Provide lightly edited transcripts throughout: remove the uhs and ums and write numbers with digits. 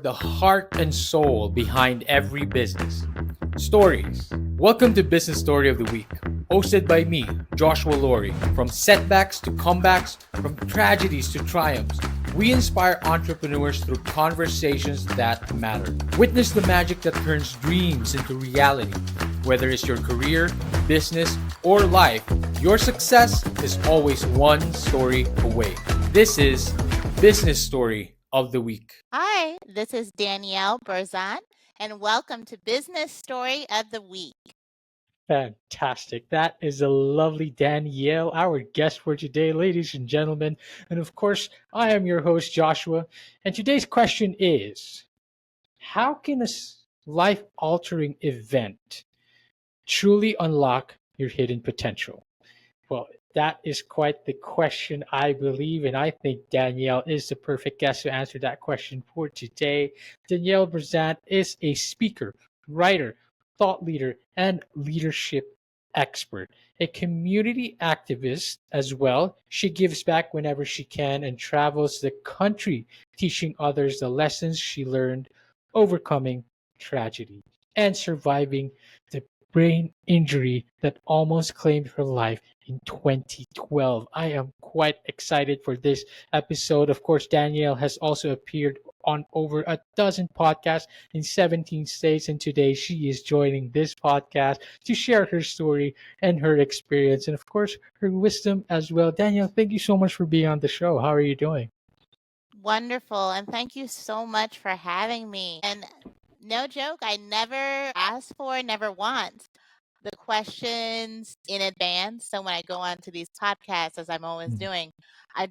the heart and soul behind every business. Stories. Welcome to Business Story of the Week, hosted by me, Joshua Laurie. From setbacks to comebacks, from tragedies to triumphs, we inspire entrepreneurs through conversations that matter. Witness the magic that turns dreams into reality. Whether it's your career, business, or life, your success is always one story away. This is Business Story of the Week. Hi, this is Danielle Brazant, and welcome to Business Story of the Week. Fantastic. That is a lovely Danielle, our guest for today, ladies and gentlemen. And of course, I am your host, Joshua. And today's question is, how can a life altering event truly unlock your hidden potential? Well, that is quite the question, I believe, and I think Danielle is the perfect guest to answer that question for today. Danielle Brazant is a speaker, writer, thought leader, and leadership expert, a community activist as well. She gives back whenever she can and travels the country teaching others the lessons she learned, overcoming tragedy and surviving the brain injury that almost claimed her life in 2012. I am quite excited for this episode. Of course, Danielle has also appeared on over a dozen podcasts in 17 states, and today she is joining this podcast to share her story and her experience, and of course, her wisdom as well. Danielle, thank you so much for being on the show. How are you doing? Wonderful, and thank you so much for having me. And no joke, I never asked for, never want the questions in advance. So when I go on to these podcasts, as I'm always doing, I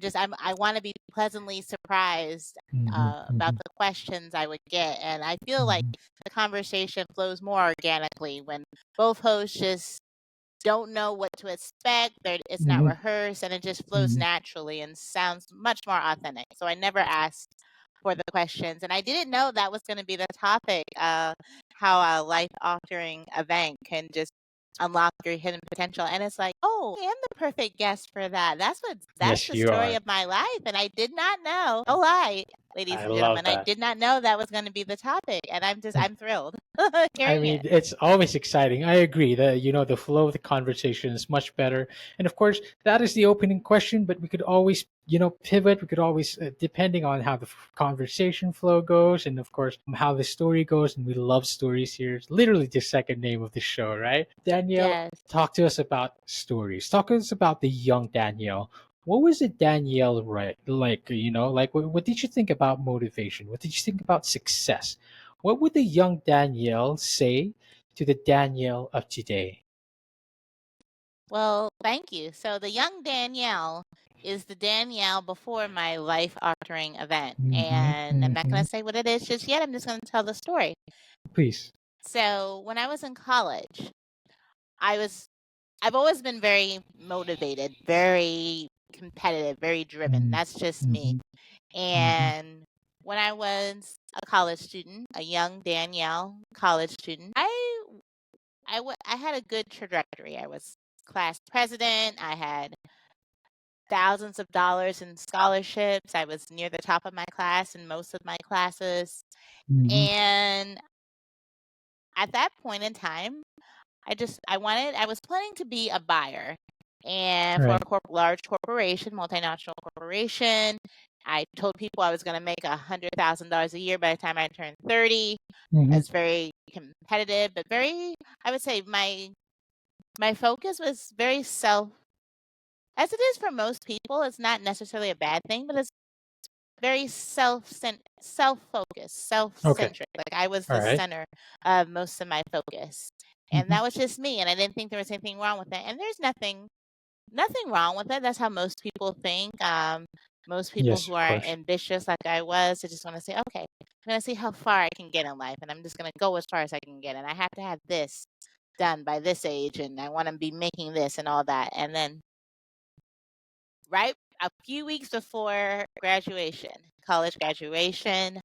want to be pleasantly surprised about the questions I would get, and I feel like the conversation flows more organically when both hosts just don't know what to expect. It's not rehearsed, and it just flows naturally and sounds much more authentic. So I never asked for the questions, and I didn't know that was going to be the topic. How a life-altering event can just unlock your hidden potential, and it's like, oh, I am the perfect guest for that. That's Yes, the you story are. of my life, and I did not know. Oh, lie, ladies I and love gentlemen, I that. did not know that was going to be the topic, and I'm thrilled I hearing mean, it. it's always exciting. I agree that the flow of the conversation is much better. And of course, that is the opening question. But we could always pivot. We could always depending on how the conversation flow goes, and of course how the story goes. And we love stories here. It's literally the second name of the show, right? Danielle, Yes. talk to us about stories. Talk to us about the young Danielle. What was it, Danielle, right? Like, like what did you think about motivation? What did you think about success? What would the young Danielle say to the Danielle of today? Well, thank you. So the young Danielle is the Danielle before my life-altering event. And I'm not going to say what it is just yet. I'm just going to tell the story. Please. So when I was in college, I've always been very motivated, very competitive, very driven. That's just me. And when I was a college student, a young Danielle college student, I had a good trajectory. I was class president. I had thousands of dollars in scholarships. I was near the top of my class in most of my classes. And at that point in time, I was planning to be a buyer. And for Right. a large corporation, multinational corporation, I told people I was going to make $100,000 a year by the time I turned 30. It's very competitive, but I would say my focus was very as it is for most people. It's not necessarily a bad thing, but it's very self-focused, Okay. self-centric. Like I was All the right. center of most of my focus. And that was just me. And I didn't think there was anything wrong with it. And there's nothing wrong with it. That's how most people think. Most people Yes, who of are course. ambitious like I was, they just want to say, okay, I'm going to see how far I can get in life. And I'm just going to go as far as I can get. And I have to have this done by this age. And I want to be making this and all that. And then right a few weeks before graduation, college graduation,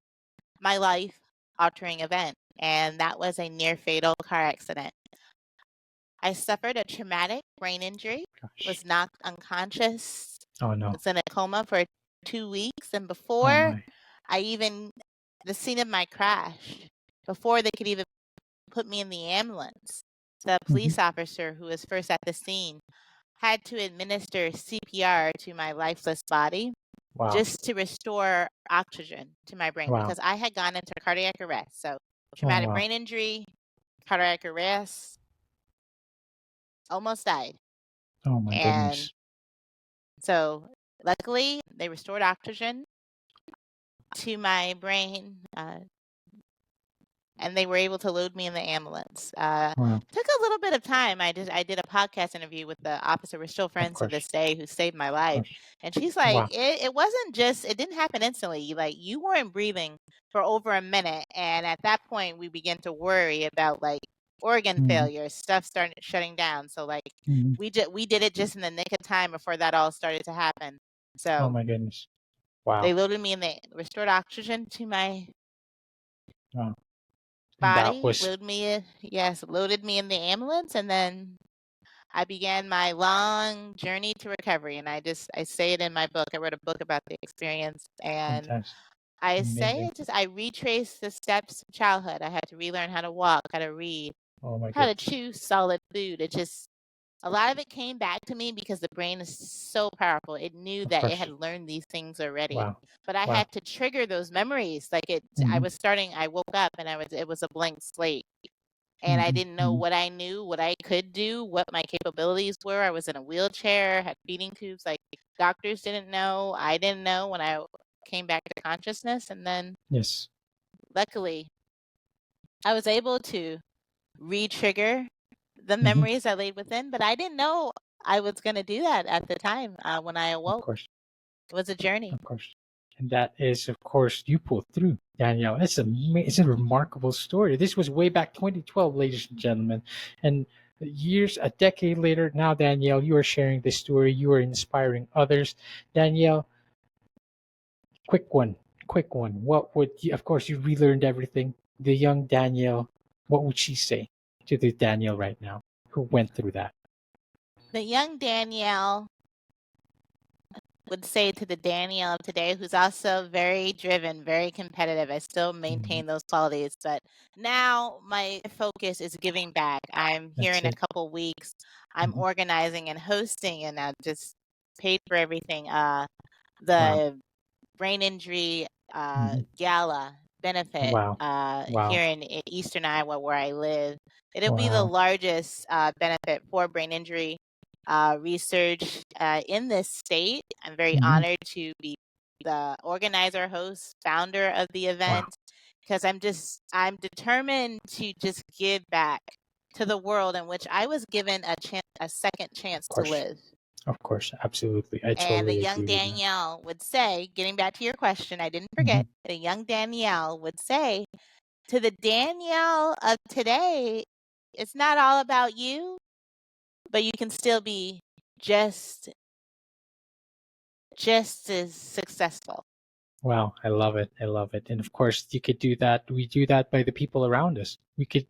my life altering event. And that was a near fatal car accident. I suffered a traumatic brain injury, Gosh. was knocked unconscious, Oh no. was in a coma for 2 weeks. And Oh before my. I even the scene of my crash, before they could even put me in the ambulance, the police officer who was first at the scene had to administer CPR to my lifeless body Wow. just to restore oxygen to my brain Wow. because I had gone into cardiac arrest. So, Oh, traumatic wow. brain injury, cardiac arrest, almost died. Oh, my And goodness. so, luckily, they restored oxygen to my brain. And they were able to load me in the ambulance. Wow. Took a little bit of time. I did a podcast interview with the officer. We're still Of friends to course. this day, who saved my Of life. course. And she's like, Wow. it wasn't just, it didn't happen instantly. Like, you weren't breathing for over a minute. And at that point, we began to worry about like organ failure, stuff started shutting down. So like we did it just in the nick of time before that all started to happen. Oh, So my goodness. Wow. they loaded me in the restored oxygen to my Wow. And that body, was loaded me in the ambulance, and then I began my long journey to recovery. And I say it in my book. I wrote a book about the experience, and fantastic. I say Amazing. it I retraced the steps of childhood. I had to relearn how to walk, how to read, Oh, my how to goodness. chew solid food. It just a lot of it came back to me because the brain is so powerful. It knew Of that it course. had learned these things already. Wow. But I Wow. had to trigger those memories. Like I woke up and it was a blank slate. And I didn't know what I knew, what I could do, what my capabilities were. I was in a wheelchair, had feeding tubes. Like doctors didn't know. I didn't know when I came back to consciousness. And then Yes. luckily, I was able to re-trigger the memories I laid within, but I didn't know I was going to do that at the time when I Of awoke. course. It was a journey. Of course. And that is, of course, you pulled through, Danielle. It's a remarkable story. This was way back 2012, ladies and gentlemen. And a decade later, now, Danielle, you are sharing this story. You are inspiring others. Danielle, quick one. What would you, of course, you relearned everything. The young Danielle, what would she say to the Danielle right now who went through that? The young Danielle would say to the Danielle of today, who's also very driven, very competitive. I still maintain those qualities, but now my focus is giving back. I'm here That's in a it. couple weeks. I'm organizing and hosting, and I just paid for everything. The brain injury gala benefit Wow. Wow. here in Eastern Iowa, where I live. It'll be the Wow. largest benefit for brain injury research in this state. I'm very honored to be the organizer, host, founder of the event because I'm determined to just give back to the world in which I was given a second chance to live. Of course, absolutely. I And the totally young agree with that. Danielle would say, getting back to your question, I didn't forget, the young Danielle would say to the Danielle of today, it's not all about you, but you can still be just as successful. Wow, I love it. I love it. And of course, you could do that. We do that by the people around us. We could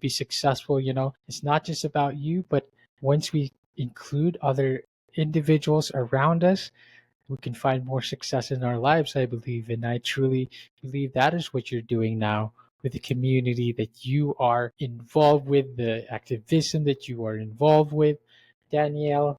be successful, you know. It's not just about you, but once we include other individuals around us, we can find more success in our lives, I believe. And I truly believe that is what you're doing now with the community that you are involved with, the activism that you are involved with. Danielle.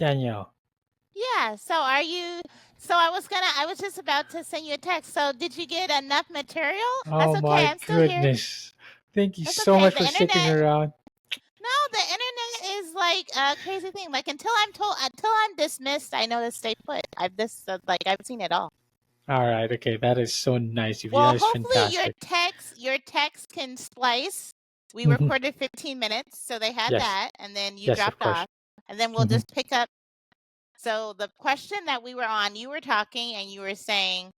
Danielle. Yeah. So are you? So I was just about to send you a text. So did you get enough material? That's Oh okay. my I'm still here. goodness. Thank you That's so okay. much The for sticking internet. around. No, the internet is like a crazy thing. Like until I'm dismissed, I know to stay put. I've seen it all. All right, okay, that is so nice of you. Well, That is hopefully fantastic. your text can splice. We Hmm. recorded 15 minutes, so they had Yes, that, and then you yes, of dropped course. off, and then we'll Hmm. just pick up. So the question that we were on, you were talking and you were saying,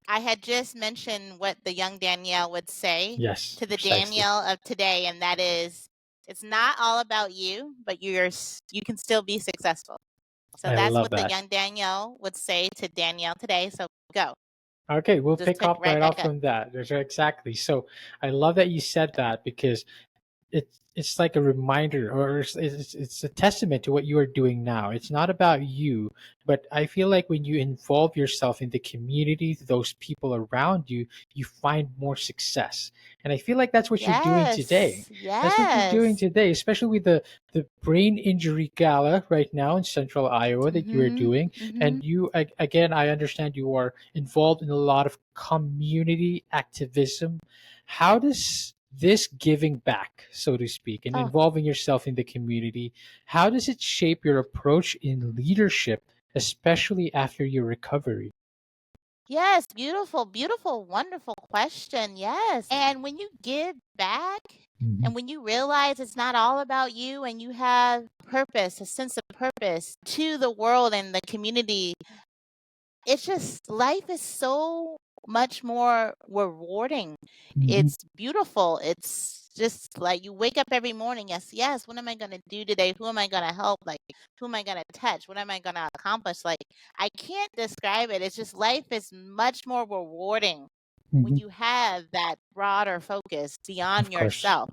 I had just mentioned what the young Danielle would say Yes, to the precisely. Danielle of today, and that is, it's not all about you, but you can still be successful. So I that's love what the that. young Danielle would say to Danielle today. So go. Okay, we'll Just pick pick up right right back off up. from that. Exactly. So I love that you said that because it's like a reminder, or it's a testament to what you are doing now. It's not about you, but I feel like when you involve yourself in the community, those people around you, you find more success. And I feel like that's what you're doing today. Yes. That's what you're doing Yes. today, especially with the brain injury gala right now in Central Iowa that you are Mhm. doing. Mhm. And again, I understand you are involved in a lot of community activism. How does this giving back, so to speak, and Oh, involving yourself in the community, how does it shape your approach in leadership, especially after your recovery? yes. Beautiful, beautiful, wonderful question. Yes. And when you give back Mhm. and when you realize it's not all about you and you have purpose, a sense of purpose to the world and the community, it's just life is so much more rewarding. Mhm. It's beautiful. It's just like you wake up every morning. Yes, yes. What am I going to do today? Who am I going to help? Like, who am I going to touch? What am I going to accomplish? Like, I can't describe it. It's just life is much more rewarding when Mhm. you have that broader focus Of beyond course. yourself.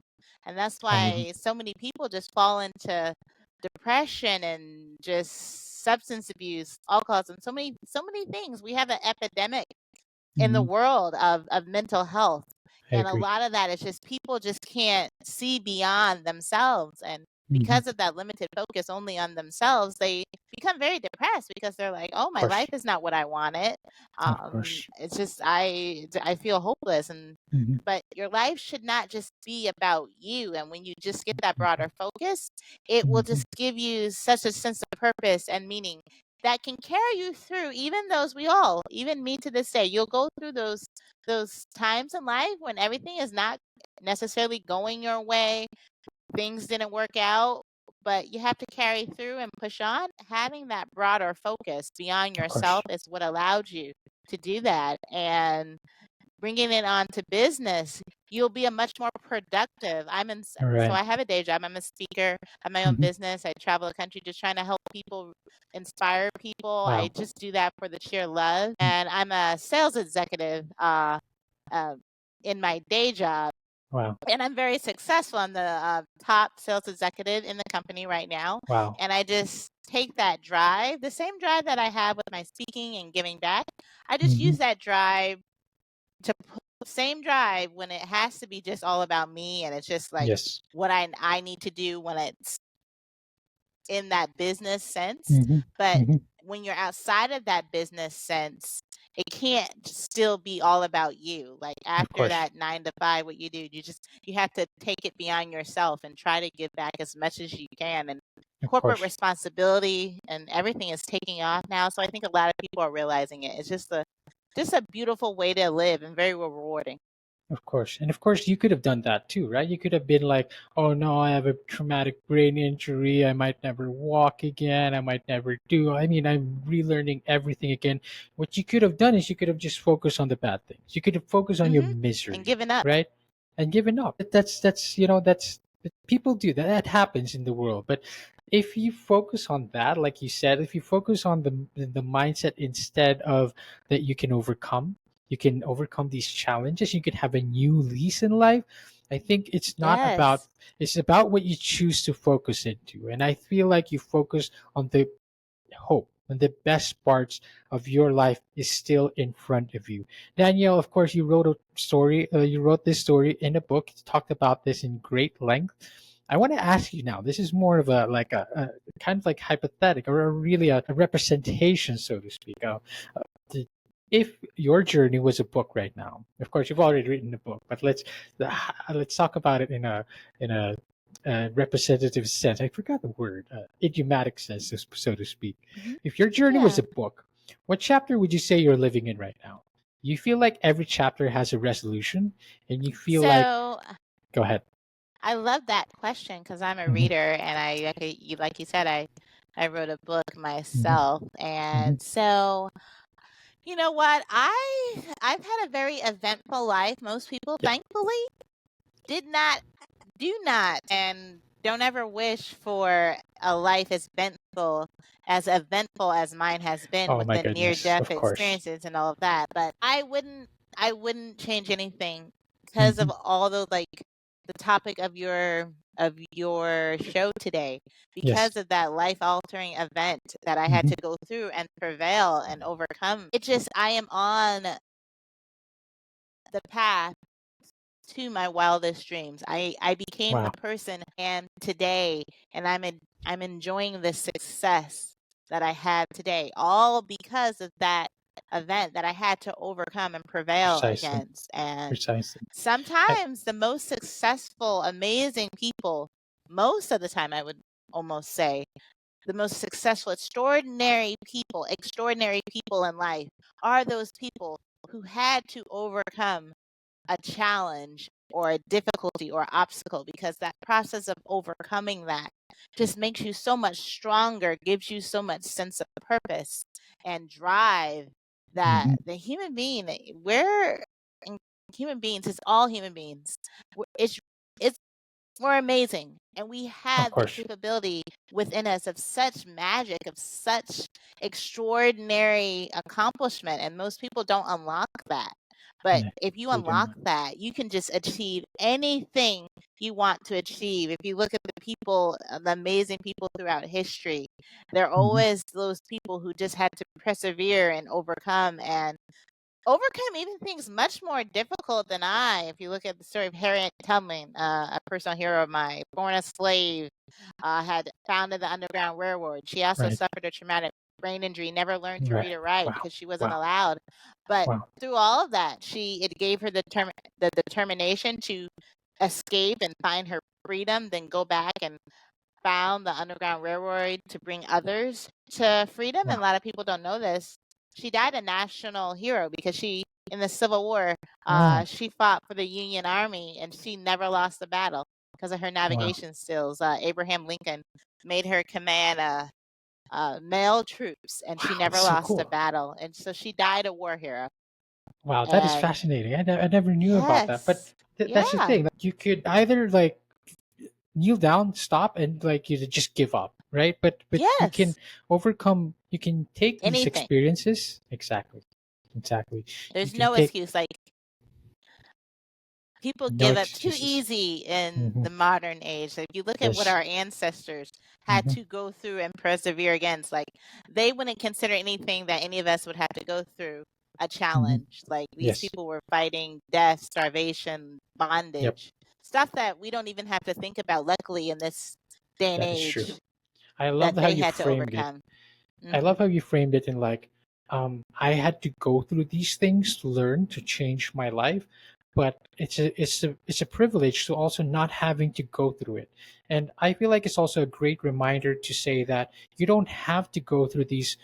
And that's Um, why so many people just fall into depression and just substance abuse, alcoholism, so many things. We have an epidemic in the mhm. world of mental health. I And a agree. lot of that is just people just can't see beyond themselves. And Mhm. because of that limited focus only on themselves, they become very depressed because they're like, oh, Of my course. life is not what I wanted. Of course. It's just, I feel hopeless. And, Mhm. but your life should not just be about you. And when you just get that Mhm. broader focus, it will Mhm. just give you such a sense of purpose and meaning that can carry you through even those we all, even me to this day, you'll go through those times in life when everything is not necessarily going your way, things didn't work out, but you have to carry through and push on. Having that broader focus beyond Of yourself course. is what allowed you to do that. And bringing it on to business, you'll be a much more productive. All So right. I have a day job. I'm a speaker. I have my own Mhm. business. I travel the country just trying to help people, inspire people. I Wow. just do that for the sheer love. And I'm a sales executive uh, in my day job. Wow. And I'm very successful. I'm the top sales executive in the company right now. Wow. And I just take that drive, the same drive that I have with my speaking and giving back. I just Mhm. use that drive to put same drive when it has to be just all about me and it's just like Yes. what I need to do when it's in that business sense. Mhm. But Mhm. when you're outside of that business sense, it can't still be all about you. Like Of after course. that 9 to 5, what you do, you have to take it beyond yourself and try to give back as much as you can. And Of corporate course. responsibility and everything is taking off now. So I think a lot of people are realizing it. It's just a beautiful way to live and very rewarding. Of course. And of course, you could have done that too, right? You could have been like, oh no, I have a traumatic brain injury. I might never walk again. I might never do. I mean, I'm relearning everything again. What you could have done is you could have just focused on the bad things. You could have focused on your And misery, giving up. right? And given up. That's people do that. That happens in the world. But if you focus on that, like you said, if you focus on the mindset instead of that you can overcome these challenges, you can have a new lease in life. I think it's not about, Yes. it's about what you choose to focus into. And I feel like you focus on the hope and the best parts of your life is still in front of you. Danielle, of course, you wrote this story in a book. You talked about this in great length. I want to ask you now, this is more of a like a kind of like hypothetical or really a representation, so to speak. If your journey was a book right now, of course you've already written a book, but let's talk about it in a representative sense. I forgot the word, idiomatic sense, so to speak. Mhm. If your journey was Yeah. a book, what chapter would you say you're living in right now? You feel like every chapter has a resolution, and you feel like, So go ahead. I love that question because I'm a Hmm. reader, and like you said, I wrote a book Hmm. myself, Hmm. and so you know what? I've had a very eventful life. Most people, Yeah. thankfully, did not, do not, and don't ever wish for a life as eventful as mine has been Oh with my the near goodness, death of course. experiences and all of that. But I wouldn't change anything because Hmm. of all the topic of your show today, Yes. because of that life altering event that I had Hmm. to go through and prevail and overcome. It just, I am on the path to my wildest dreams. I became the Wow. person I am today, and I'm enjoying the success that I have today, all because of that event that I had to overcome and prevail Precisely. against. And Precisely. I, sometimes the most successful, amazing people, most of the time, I would almost say, the most successful, extraordinary people in life are those people who had to overcome a challenge or a difficulty or obstacle, because that process of overcoming that just makes you so much stronger, gives you so much sense of purpose and drive, that mhm, the human being, we're in- human beings, it's all human beings. It's we're amazing, and we of have the course. capability within us of such magic, of such extraordinary accomplishment, and most people don't unlock that. But Yeah, if you they do unlock not. that, you can just achieve anything you want to achieve. If you look at the amazing people throughout history, they're Hmm. always those people who just had to persevere and overcome even things much more difficult than I. If you look at the story of Harriet Tubman, a personal hero of mine, born a slave, had founded the Underground Railroad. She also Right. suffered a traumatic brain injury, never learned to Right. read or write Wow. because she wasn't Wow. allowed. But Wow. through all of that, it gave her the determination to escape and find her freedom, then go back and found the Underground Railroad to bring others to freedom. And a Wow. lot of people don't know this. She died a national hero because in the Civil War, Oh. she fought for the Union Army, and she never lost a battle because of her Wow. navigation skills. Abraham Lincoln made her command male troops, and she Wow. never That's so lost a cool. battle. And so she died a war hero. Wow. That is And fascinating. I never knew about that. But yes, that's the yeah, thing. Like, you could either like kneel down, stop, and like you just give up, right? But you can yes, overcome. You can take these anything. experiences. Exactly. Exactly. You There's can no take excuse. Like, people no give up too excuses. easy in Hmm. the modern age. Like, if you look at what Yes. our ancestors had Hmm. to go through and persevere against, like, they wouldn't consider anything that any of us would have to go through a Hmm. challenge. Like, these Yes. people were fighting death, starvation, Yep. bondage, stuff that we don't even have to think about, luckily, in this day and That is true. age, I that love how they you had to framed it. overcome. I Hmm. love how you framed it in like, I had to go through these things to learn to change my life, but it's a privilege to also not having to go through it. And I feel like it's also a great reminder to say that you don't have to go through these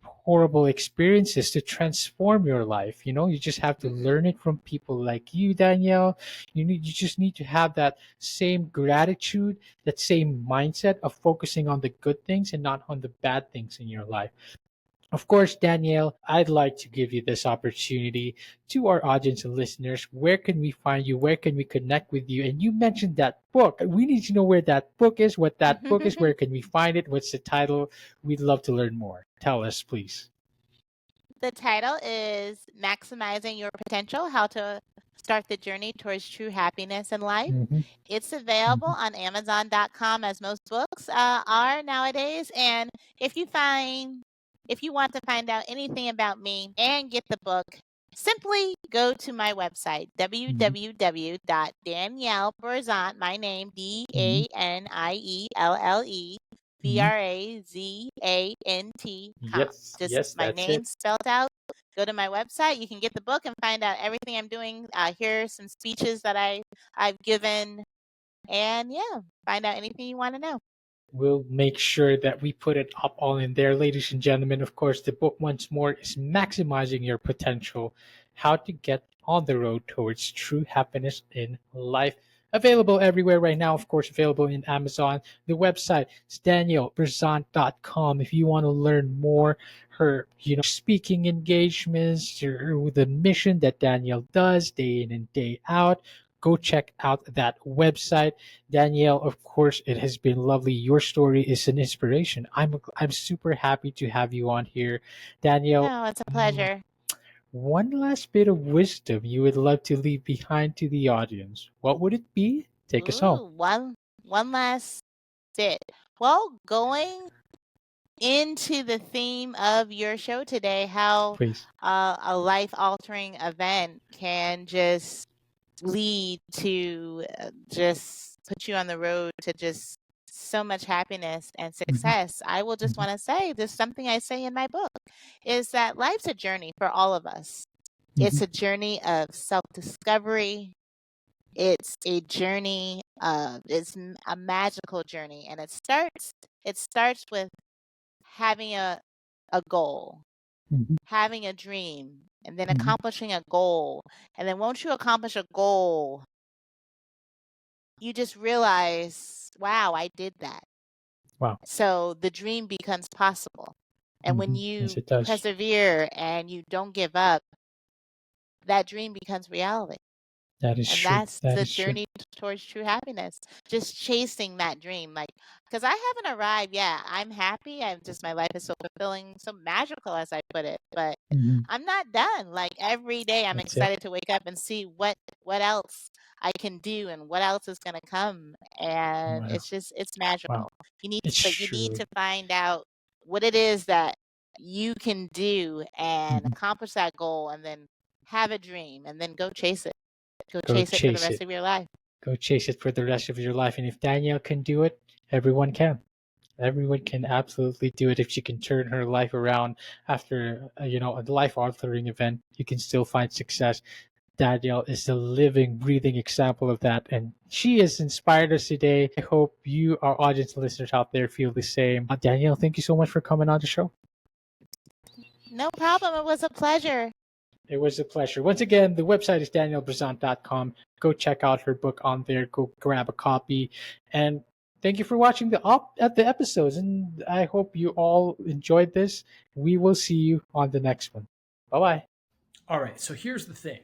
horrible experiences to transform your life. You just have to Hmm. learn it from people like you, Danielle. You just need to have that same gratitude, that same mindset of focusing on the good things and not on the bad things in your life. Of course, Danielle, I'd like to give you this opportunity to our audience and listeners. Where can we find you? Where can we connect with you? And you mentioned that book. We need to know where that book is, what that book is, where can we find it, what's the title? We'd love to learn more. Tell us, please. The title is Maximizing Your Potential: How to Start the Journey Towards True Happiness in Life. Hmm. It's available Hmm. on Amazon.com, as most books are nowadays. And if you want to find out anything about me and get the book, simply go to my website, Hmm. www.daniellebrazant, my name, Hmm. Danielle, Brazant. Just Yes, my that's it. name spelled out. Go to my website. You can get the book and find out everything I'm doing. Hear some speeches that I've given, and yeah, find out anything you want to know. We'll make sure that we put it up all in there. Ladies and gentlemen, of course, the book once more is Maximizing Your Potential, How to Get on the Road Towards True Happiness in Life. Available everywhere right now, of course, available in Amazon. The website is daniellebrazant.com. If you want to learn more, her speaking engagements, the mission that Danielle does day in and day out, go check out that website. Danielle, of course, it has been lovely. Your story is an inspiration. I'm super happy to have you on here, Danielle. No, it's a pleasure. One last bit of wisdom you would love to leave behind to the audience. What would it be? Take us home. Ooh, one last bit. Well, going into the theme of your show today, how Please. a life-altering event can just lead to just put you on the road to just so much happiness and success. I will just want to say this, something I say in my book is that life's a journey for all of us. It's a journey of self-discovery. It's a journey of a magical journey, and it starts with having a goal, Mhm. having a dream, and then Mhm. accomplishing a goal. And then once you accomplish a goal, you just realize, wow, I did that. Wow. So the dream becomes possible. And when Yes, you it does. persevere and you don't give up, that dream becomes reality. That is And true. that's That the is true. journey towards true happiness. Just chasing that dream. Like, because I haven't arrived. Yeah, I'm happy. I'm just, my life is so fulfilling, so magical, as I put it. But Mhm. I'm not done. Like, every day I'm That's it. excited to wake up and see what else I can do and what else is going to come. And Wow. it's Wow. magical. It's But you need true. to find out what it is that you can do and Mhm. accomplish that goal, and then have a dream and then go chase it. Go Go chase it for the chase rest it. of your life. Go chase it for the rest of your life. And if Danielle can do it, everyone can. Everyone can absolutely do it. If she can turn her life around after a life-altering event, you can still find success. Danielle is a living, breathing example of that, and she has inspired us today. I hope you, our audience listeners out there, feel the same. Danielle, thank you so much for coming on the show. No problem. It was a pleasure. It was a pleasure. Once again, the website is daniellebrazant.com. Go check out her book on there. Go grab a copy. And thank you for watching the episodes. And I hope you all enjoyed this. We will see you on the next one. Bye bye. All right, so here's the thing.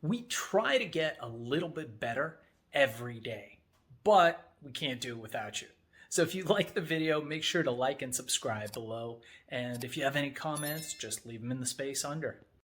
We try to get a little bit better every day, but we can't do it without you. So if you like the video, make sure to like and subscribe below. And if you have any comments, just leave them in the space under.